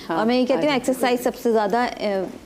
और मैं ये कहती हूँ एक्सरसाइज सबसे ज़्यादा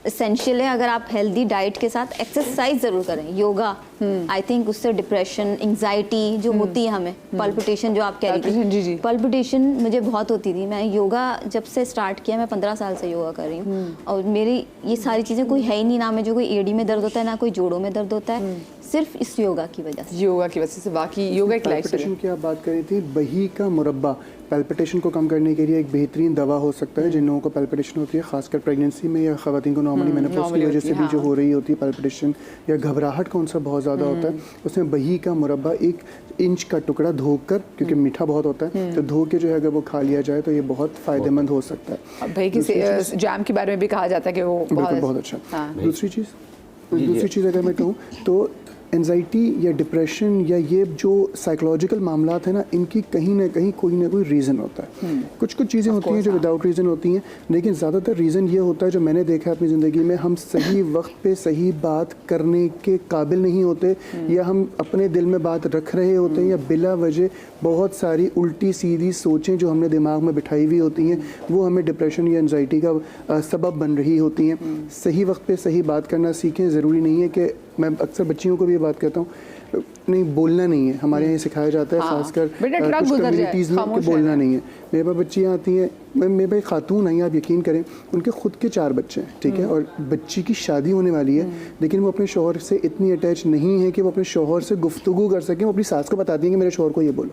एसेंशियल है। अगर आप हेल्दी डाइट के साथ एक्सरसाइज ज़रूर करें, योगा, आई थिंक उससे डिप्रेशन, एंग्जाइटी जो होती है हमें, पल्पिटेशन जो आप कह रही थी, पल्पिटेशन मुझे बहुत होती थी। मैं योगा जब से स्टार्ट किया, मैं 15 साल से योगा कर रही हूँ और मेरी ये सारी चीज़ें कोई है ही नहीं, ना में जो कोई एड़ी में दर्द होता है, ना कोई जोड़ों में दर्द होता है, सिर्फ इस योगा की वजह से। योगा की वजह से। बाकी योगा एक पैल्पिटेशन की आप बात करी थी, बही का मुरब्बा पैल्पिटेशन को कम करने के लिए एक बेहतरीन दवा हो सकता है। जिन लोगों को पैल्पिटेशन होती है, खासकर प्रेगनेंसी में या खवातीन को नॉर्मली मेनोपॉज की वजह से भी जो हो रही होती है पैल्पिटेशन या घबराहट कौन सा बहुत ज़्यादा होता है, उसमें बही का मुरब्बा 1 इंच का टुकड़ा धोकर, क्योंकि मीठा बहुत होता है, तो धो के जो है अगर वो खा लिया जाए तो ये बहुत फ़ायदेमंद हो सकता है। भाई की जैम के बारे में भी कहा जाता है कि वो बहुत अच्छा। दूसरी चीज़ अगर मैं कहूँ तो एंजाइटी या डिप्रेशन या ये जो साइकोलॉजिकल मामलात हैं ना, इनकी कहीं ना कहीं कोई ना कोई रीज़न होता है। कुछ चीज़ें होती हैं जो विदाउट रीज़न होती हैं, लेकिन ज़्यादातर रीज़न ये होता है, जो मैंने देखा है अपनी ज़िंदगी में, हम सही वक्त पे सही बात करने के काबिल नहीं होते, या हम अपने दिल में बात रख रहे होते हैं, या बिला वजह बहुत सारी उल्टी सीधी सोचें जो हमने दिमाग में बिठाई हुई होती हैं, वो हमें डिप्रेशन या एंजाइटी का सबब बन रही होती हैं। सही वक्त पे सही बात करना सीखें। ज़रूरी नहीं है कि, मैं अक्सर बच्चियों को भी ये बात कहता हूँ, नहीं बोलना नहीं है, हमारे यहाँ सिखाया जाता है, खासकर कुछ कम्युनिटीज़ में, कि बोलना नहीं है। मेरे पास बच्चियाँ आती हैं, मेरे पास खातून आई, आप यकीन करें, उनके खुद के 4 बच्चे हैं, ठीक है, और बच्ची की शादी होने वाली है, लेकिन वो अपने शौहर से इतनी अटैच नहीं है कि वो अपने शौहर से गुफ्तगू कर सकें। वो अपनी सास को बताती हैं कि मेरे शौहर को ये बोलो।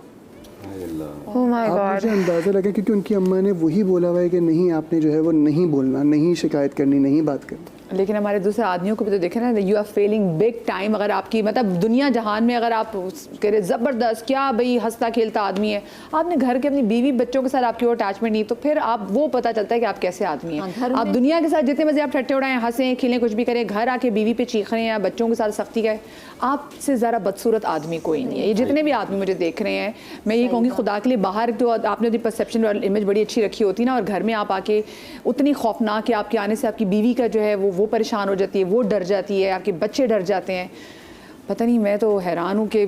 आप मुझे अंदाज़ा लगे, क्योंकि उनकी अम्मा ने वही बोला हुआ है कि नहीं, आपने जो है वो नहीं बोलना, नहीं शिकायत करनी, नहीं बात करनी। लेकिन हमारे दूसरे आदमियों को भी तो देखें ना, you are failing big time. अगर आपकी मतलब दुनिया जहान में अगर आप कह रहे ज़बरदस्त, क्या भाई हंसता खेलता आदमी है, आपने घर के अपनी बीवी बच्चों के साथ आपकी वो अटैचमेंट नहीं, तो फिर आप वो पता चलता है कि आप कैसे आदमी हैं। आप दुनिया के साथ जितने मज़े आप ठट्टे उड़ाएं, हंसें खेलें, कुछ भी करें, घर आके बीवी पे चीख रहे हैं, बच्चों के साथ सख्ती का, आपसे ज़रा बदसूरत आदमी कोई नहीं है। ये जितने भी आदमी मुझे देख रहे हैं, मैं ये कहूँगी खुदा के लिए, बाहर तो आपने अपनी परसेप्शन और इमेज बड़ी अच्छी रखी होती ना, और घर में आप आके उतनी खौफनाक कि आपके आने से आपकी बीवी का जो है वो परेशान हो जाती है, वो डर जाती है, आपके बच्चे डर जाते हैं। पता नहीं, मैं तो हैरान हूँ कि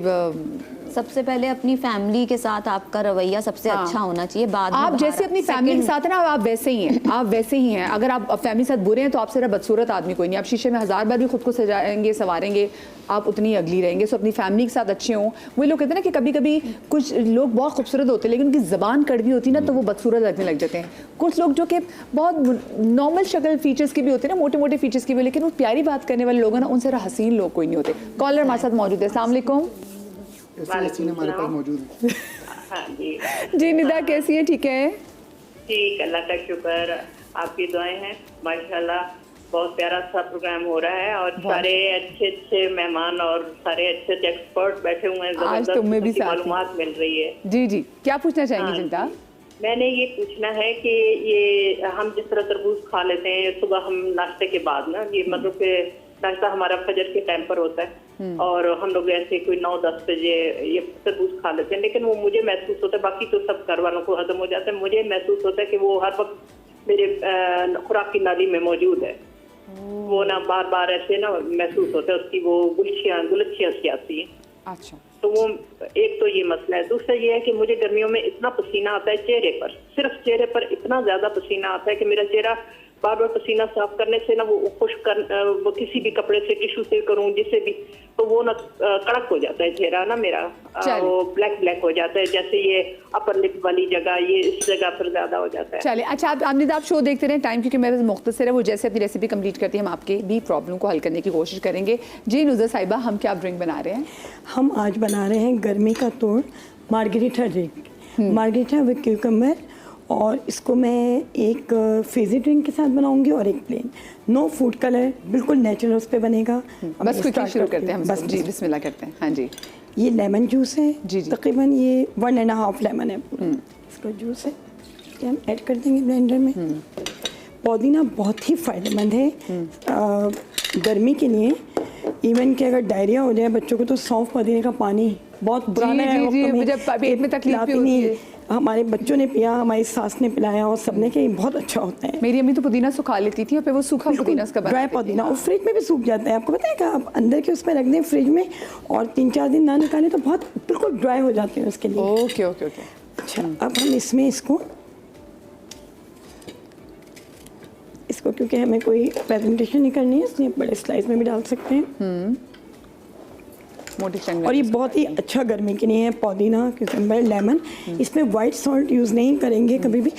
सबसे पहले अपनी फैमिली के साथ आपका रवैया सबसे अच्छा होना चाहिए। बाद आप जैसे अपनी फैमिली के साथ है ना, आप वैसे ही हैं, आप वैसे ही हैं। अगर आप फैमिली के साथ बुरे हैं तो आपसे बदसूरत आदमी कोई नहीं। आप शीशे में 1000 बार भी खुद को सजाएंगे, संवारेंगे, आप उतनी अगली रहेंगे। सो अपनी फैमिली के साथ अच्छे हों। वही लोग कहते हैं ना कि कभी कभी कुछ लोग बहुत खूबसूरत होते हैं, लेकिन उनकी ज़बान कड़वी होती है ना, तो वो बदसूरत लगने लग जाते हैं। कुछ लोग जो कि बहुत नॉर्मल शक्ल फीचर्स के भी होते हैं ना, मोटे मोटे फीचर्स के भी, लेकिन वो प्यारी बात करने वाले लोग हैं ना, उनसे हसीन लोग कोई नहीं होते। कॉलर हमारे साथ मौजूद है। अस्सलाम वालेकुम। हमारे पास मौजूद है। हाँ जी जी निदा, कैसी है? ठीक है, ठीक, अल्लाह का शुक्र, आपकी दुआएं हैं। माशाल्लाह बहुत प्यारा सा प्रोग्राम हो रहा है, और सारे अच्छे अच्छे मेहमान और सारे अच्छे अच्छे एक्सपर्ट बैठे हुए हैं। आज तुम्हें भी मालूमात मिल रही है। जी जी, क्या पूछना चाहेंगे जिंदा? मैंने ये पूछना है कि ये हम जिस तरह तरबूज खा लेते हैं सुबह, हम नाश्ते के बाद ना, ये मतलब कि नाश्ता हमारा फजर के टाइम पर होता है, और हम लोग ऐसे कोई 9-10 बजे ये तरबूज खा लेते हैं, लेकिन वो मुझे महसूस होता है, बाकी तो सब घर वालों को हजम हो जाता है, मुझे महसूस होता है कि वो हर वक्त मेरे खुराक की नाली में मौजूद है। वो ना बार बार ऐसे ना महसूस होता है, उसकी वो गुलच्छियाँ सी आती हैं। अच्छा, तो वो एक तो ये मसला है। दूसरा ये है कि मुझे गर्मियों में इतना पसीना आता है चेहरे पर, सिर्फ चेहरे पर इतना ज्यादा पसीना आता है कि मेरा चेहरा बार बार पसीना साफ करने से ना, वो खुश कर, वो किसी भी कपड़े से, टिश्यू से करूं, जिससे भी, तो वो ना कड़क हो जाता है चेहरा ना मेरा, वो ब्लैक हो जाता है, जैसे ये अपर लिप वाली जगह, ये इस जगह पर ज्यादा हो जाता है। चलिए, अच्छा आप शो देखते रहे, टाइम क्योंकि मेरे मुख्तसर है, वो जैसे अपनी रेसिपी कंप्लीट करती है, हम आपके भी प्रॉब्लम को हल करने की कोशिश करेंगे। जी नुज़र साहिबा, हम क्या ड्रिंक बना रहे हैं? हम आज बना रहे हैं गर्मी का तोड़ margarita drink, margarita with cucumber, और इसको मैं एक फिजी ड्रिंक के साथ बनाऊंगी और एक प्लेन। नो फूड कलर, बिल्कुल नेचुरल उस पे बनेगा। बस क्विकली शुरू करते हैं हम। बस जी, बिस्मिल्लाह करते हैं। हाँ जी, ये लेमन जूस है, जी जी, तकरीबन ये 1.5 लेमन है पूरा, इसका जूस है, ये हम ऐड कर देंगे ब्लेंडर में। पुदीना बहुत ही फ़ायदेमंद है गर्मी के लिए। इवन कि अगर डायरिया हो जाए बच्चों को, तो सौंफ पुदीने का पानी बहुत पुराना है, मुझे पेट में तकलीफ भी होती है। हमारे बच्चों ने पिया, हमारी सास ने पिलाया, और सबने के बहुत अच्छा होता है। मेरी अम्मी तो पुदीना सुखा लेती थी, और फिर वो सूखा पुदीना उसका ड्राई पुदीना, और फ्रिज में भी सूख जाता है। आपको पता है कि आप अंदर के उसमें रख दें फ्रिज में, और 3-4 दिन ना निकालें तो बहुत बिल्कुल ड्राई हो जाते हैं उसके लिए। Okay okay okay. अच्छा, अब हम इसमें इसको इसको क्योंकि हमें कोई प्रेजेंटेशन नहीं करनी है इसलिए बड़े स्लाइस में भी डाल सकते हैं। मोटी चंग और ये बहुत ही अच्छा गर्मी के लिए है, पुदीना, क्यूकम्बर, लेमन। इसमें वाइट सॉल्ट यूज़ नहीं करेंगे, कभी भी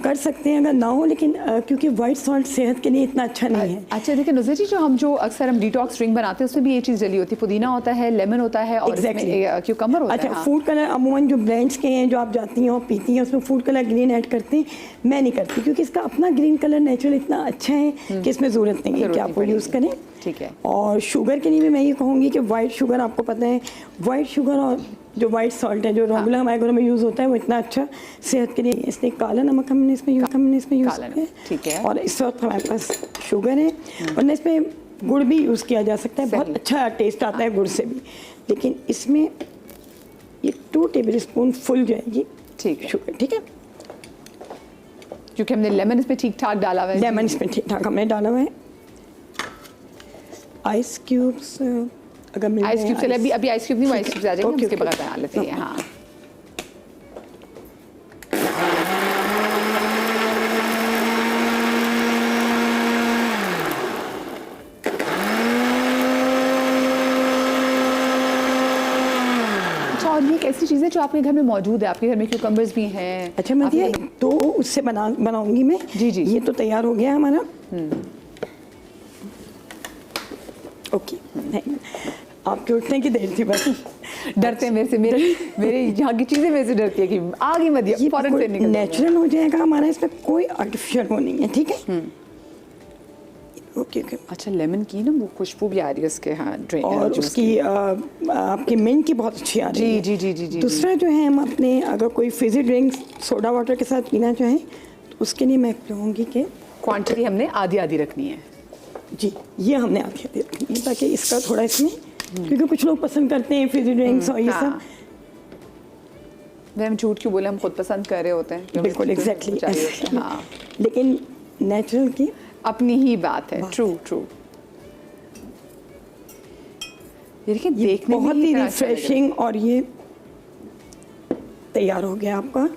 कर सकते हैं अगर ना हो, लेकिन क्योंकि वाइट सॉल्ट सेहत के लिए इतना अच्छा नहीं है। अच्छा देखिए नुज़ैर जी, जो अक्सर हम डिटॉक्स ड्रिंक बनाते हैं उसमें भी ये चीज़ डली होती है, पुदीना होता है, लेमन होता है और क्यूकम्बर होता है। अच्छा, फूड कलर अमूमन जो ब्रांड्स के हैं जो आप जाती हैं और पीती हैं उसमें फूड कलर ग्रीन ऐड करते हैं, मैं नहीं करती क्योंकि इसका अपना ग्रीन कलर नेचुरल इतना अच्छा है कि इसमें ज़रूरत नहीं है कि आप वो यूज़ करें। ठीक है। और शुगर के लिए भी मैं ये कहूँगी कि वाइट शुगर, आपको पता है वाइट शुगर और जो वाइट सॉल्ट है जो रेगुलर हमारे घरों में यूज़ होता है वो इतना अच्छा सेहत के लिए, इसलिए काला नमक हमने इसमें यूज़ किया है। ठीक है। और इस वक्त हमारे पास शुगर है, वरना इसमें गुड़ भी यूज़ किया जा सकता है, बहुत अच्छा टेस्ट आता है गुड़ से भी, लेकिन इसमें ये 2 टेबल स्पून फुल जाएगी। ठीक है। शुगर, ठीक है, क्योंकि हमने लेमन इसमें ठीक ठाक डाला हुआ है। लेमन इसमें ठीक ठाक हमने डाला हुआ है। आइस क्यूब्स अगर मिल आइस क्यूब चले, अभी आइस क्यूब नहीं, आइस क्यूब आ जाएंगे, ओके, उसके ओके। बगैर बना लेते हैं। हाँ, अच्छा, और ये एक ऐसी चीज़ है जो आपके घर में मौजूद है, आपके घर में क्यूकम्बर्स भी हैं। अच्छा मैं दिया तो उससे बनाऊंगी मैं। जी, जी। ये तो तैयार हो गया हमारा। ओके, नहीं आपके उठने की देर थी बस। डरते हैं मेरे से, मेरे यहाँ की चीज़ें मेरे से डरती है कि आगे मत दिया, फौरन से निकल नेचुरल हो जाएगा हमारा, इसमें कोई आर्टिफिशियल वो नहीं है, ठीक है। Okay okay. अच्छा, लेमन की ना वो खुशबू भी आ रही है उसके। हाँ, ड्रिंक और उसकी आपकी मिंट की बहुत अच्छी आ रही है। जी जी जी जी। दूसरा जो है, हम अपने अगर कोई फिजी ड्रिंक सोडा वाटर के साथ पीना चाहें तो उसके लिए मैं कहूँगी कि क्वांटिटी हमने आधी आधी रखनी है। जी, ये हमने आधी आधी रखनी है ताकि इसका थोड़ा इसमें, क्योंकि कुछ लोग पसंद करते हैं फिजी ड्रिंक्स और ये सब। हम झूठ क्यों बोले, हम खुद पसंद कर रहे होते हैं। बिल्कुल एग्जैक्टली। हाँ, लेकिन नेचुरल की अपनी ही बात है। True true. ये देखिए, देखने में बहुत ही इतना अच्छा लग रहा है। रिफ्रेशिंग, और ये तैयार हो गया आपका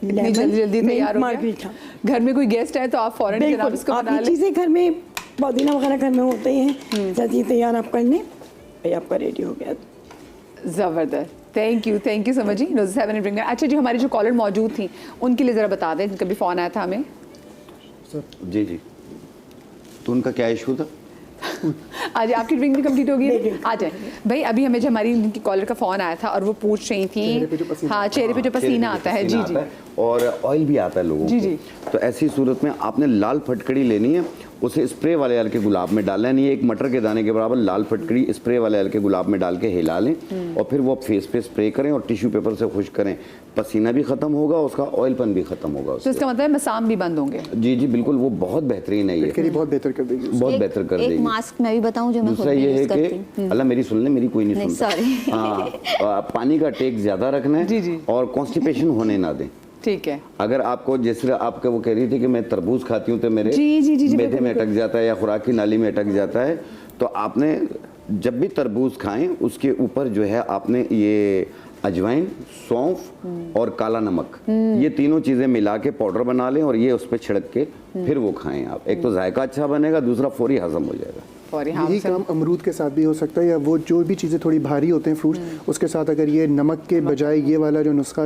इतनी जल्दी जल्दी तैयार हो गया। मार्गरीटा। घर में कोई गेस्ट आए तो आप फौरन जनाब इसको आप बना ये लें। चीज़ें घर में, पुदीना वगैरह घर में होते ही हैं, जल्दी तैयार आप कर लें, भाई आपका रेडी हो गया। ज़बरदस्त, थैंक यू सो मच जी। नुज़ैर साहिबा ने ड्रिंक। अच्छा जी, हमारी जो कॉलर मौजूद थी उनके लिए ज़रा बता दें, जिनका भी फ़ोन आया था हमें। जी जी, तो उनका क्या इशू था? आज आपकी ड्रिंक भी कंप्लीट हो गई। आ जाए भाई, अभी हमें जो हमारी इनकी कॉलर का फ़ोन आया था और वो पूछ रही थी, हाँ, चेहरे पे जो पसीना आता है। जी जी। और ऑयल भी आता है लोगों जी, को। जी। तो ऐसी सूरत में आपने लाल फटकड़ी लेनी है, उसे स्प्रे वाले हल्के गुलाब में डालना है, नहीं एक मटर के दाने के बराबर लाल फटकड़ी स्प्रे वाले हल्के गुलाब में डाल के हिला लें और फिर वो फेस पे स्प्रे करें और टिश्यू पेपर से खुश करें। पसीना भी खत्म होगा, उसका ऑयलपन भी खत्म होगा। तो इसका मतलब मसाम भी बंद होंगे। जी जी बिल्कुल, वो बहुत बेहतरीन है ये, फिटकरी बहुत बेहतर कर देगी। बहुत बेहतर कर देगी। एक मास्क मैं भी बताऊं जो मैं खुद दूसरा ये है यूज करती कि हूं। अल्लाह मेरी सुन ले, मेरी कोई नहीं नहीं, सुनता। sorry। हाँ, पानी का टेक ज्यादा रखना है। जी, जी। और कॉन्स्टिपेशन होने ना दें। ठीक है। अगर आपको, जैसे आपका वो कह रही थी कि मैं तरबूज खाती हूँ तो मेरे जी, मैदे में अटक जाता है या खुराक की नाली में अटक जाता है, तो आपने जब भी तरबूज खाएं उसके ऊपर जो है आपने ये अजवाइन, सौंफ और काला नमक, ये तीनों चीज़ें मिला के पाउडर बना लें और ये उस पर छिड़क के फिर वो खाएं आप। एक तो जायका अच्छा बनेगा, दूसरा फौरी हजम हो जाएगा। यही काम अमरूद के साथ भी हो सकता है, या वो जो भी चीज़ें थोड़ी भारी होते हैं फ्रूट्स, उसके साथ अगर ये नमक के बजाय ये वाला जो नुस्खा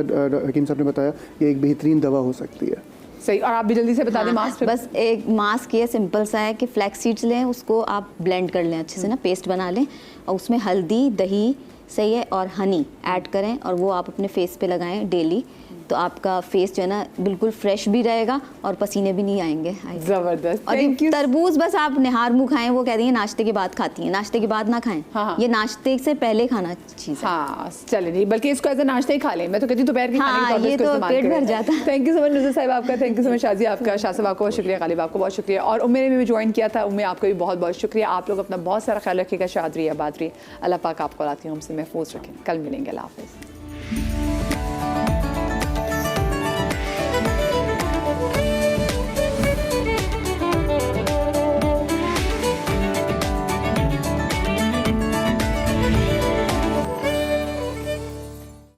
हकीम साहब ने बताया, ये एक बेहतरीन दवा हो सकती है। सही। और आप भी जल्दी से बता दें मास्क। बस एक मास्क ये सिंपल सा है कि फ्लैक्स सीड्स लें, उसको आप ब्लेंड कर लें अच्छे से ना, पेस्ट बना लें और उसमें हल्दी, दही, सही है, और हनी ऐड करें और वो आप अपने फेस पे लगाएं डेली, तो आपका फेस जो है ना बिल्कुल फ्रेश भी रहेगा और पसीने भी नहीं आएंगे। जबरदस्त। और ये तरबूज बस आप निहार मुँह खाएं, वो कह रही है नाश्ते के बाद खाती हैं, नाश्ते के बाद ना खाएं। हाँ। ये नाश्ते से पहले खाना चीज़ है। हाँ, चले नहीं, बल्कि इसको एज ए नाश्ता ही खा लें। मैं तो कहती हूँ दोपहर के खाने हाँ, के ये तो पेट भर जाता है। Thank you so much Nuzair साहिब आपका, thank you so much Shaji आपका, शाह साहब आपको बहुत शुक्रिया, गालिब आपको बहुत शुक्रिया, और उम्मीद में ज्वाइन किया था, उम्मीद आपको भी बहुत बहुत शुक्रिया। आप लोग अपना बहुत सारा ख्याल रखिएगा, शाद रहिए, आबाद रहिए, अल्लाह पाक आपको औलाद की हमसे महफूज रखें। कल मिलेंगे, अल्लाह हाफ़िज़।